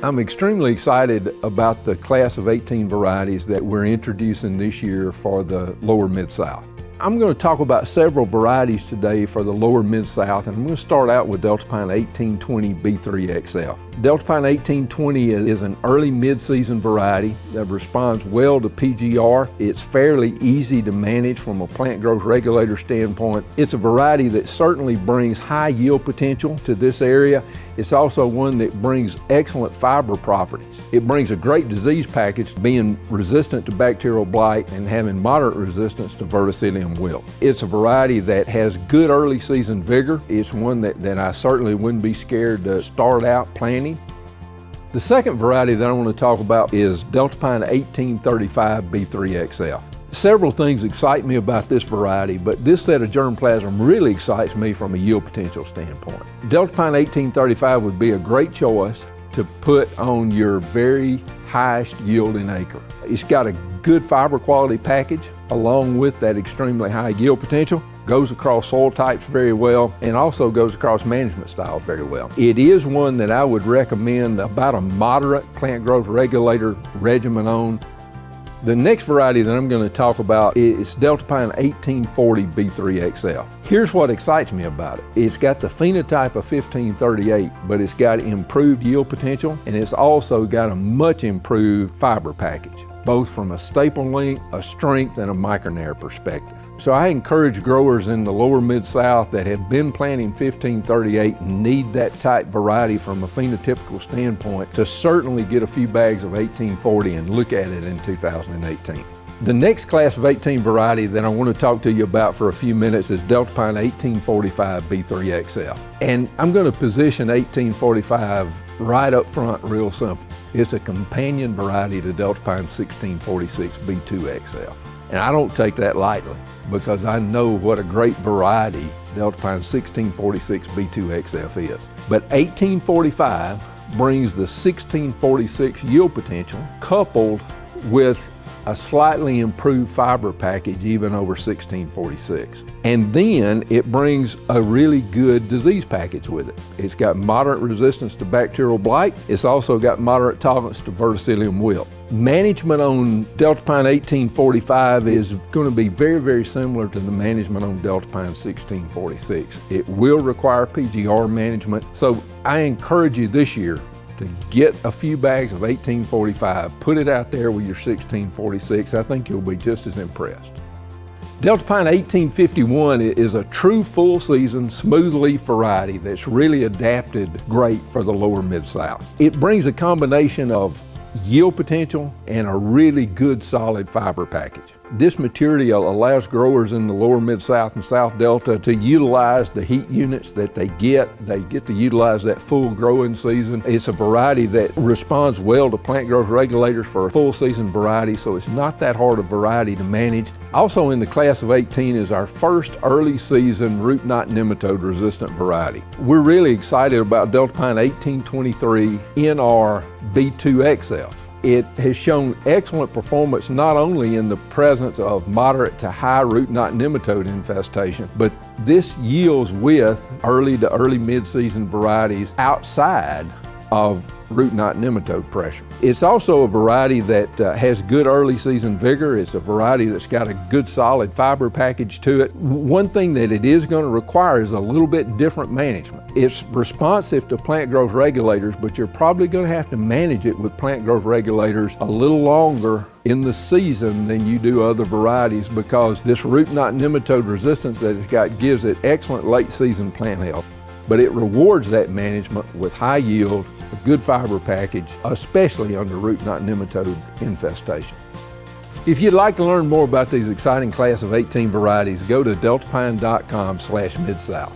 I'm extremely excited about the class of 18 varieties that we're introducing this year for the lower Mid-South. I'm going to talk about several varieties today for the lower Mid-South, and I'm going to start out with Deltapine 1820 B3XF. Deltapine 1820 is an early mid-season variety that responds well to PGR. It's fairly easy to manage from a plant growth regulator standpoint. It's a variety that certainly brings high yield potential to this area. It's also one that brings excellent fiber properties. It brings a great disease package, being resistant to bacterial blight and having moderate resistance to verticillium wilt. It's a variety that has good early season vigor. It's one that I certainly wouldn't be scared to start out planting. The second variety that I want to talk about is Deltapine 1835 B3XF. Several things excite me about this variety, but this set of germplasm really excites me from a yield potential standpoint. Deltapine 1835 would be a great choice to put on your very highest yielding acre. It's got a good fiber quality package along with that extremely high yield potential. Goes across soil types very well and also goes across management styles very well. It is one that I would recommend about a moderate plant growth regulator regimen on. The next variety that I'm going to talk about is Deltapine 1840 B3XF. Here's what excites me about it. It's got the phenotype of 1538, but it's got improved yield potential, and it's also got a much improved fiber package, both from a staple length, a strength, and a micronair perspective. So I encourage growers in the lower Mid-South that have been planting 1538 and need that type variety from a phenotypical standpoint to certainly get a few bags of 1840 and look at it in 2018. The next class of 18 variety that I want to talk to you about for a few minutes is Deltapine 1845 B3XF. And I'm going to position 1845 right up front real simple. It's a companion variety to Deltapine 1646 B2XF. And I don't take that lightly, because I know what a great variety Deltapine 1646 B2XF is. But 1845 brings the 1646 yield potential coupled with a slightly improved fiber package even over 1646. And then it brings a really good disease package with it. It's got moderate resistance to bacterial blight. It's also got moderate tolerance to verticillium wilt. Management on Deltapine 1845 is going to be very, very similar to the management on Deltapine 1646. It will require PGR management, so I encourage you this year to get a few bags of 1845, put it out there with your 1646. I think you'll be just as impressed. Deltapine 1851 is a true full season smooth leaf variety that's really adapted great for the lower Mid-South. It brings a combination of yield potential and a really good solid fiber package. This maturity allows growers in the lower Mid-South and South Delta to utilize the heat units that they get. They get to utilize that full growing season. It's a variety that responds well to plant growth regulators for a full season variety, so it's not that hard a variety to manage. Also in the class of 18 is our first early season root knot nematode resistant variety. We're really excited about Deltapine 1823 NR B2XF. It has shown excellent performance not only in the presence of moderate to high root knot nematode infestation, but this yields with early to early mid-season varieties outside of root knot nematode pressure. It's also a variety that has good early season vigor. It's a variety that's got a good solid fiber package to it. One thing that it is going to require is a little bit different management. It's responsive to plant growth regulators, but you're probably going to have to manage it with plant growth regulators a little longer in the season than you do other varieties, because this root knot nematode resistance that it's got gives it excellent late season plant health. But it rewards that management with high yield, a good fiber package, especially under root knot nematode infestation. If you'd like to learn more about these exciting class of 18 varieties, go to deltapine.com/midsouth.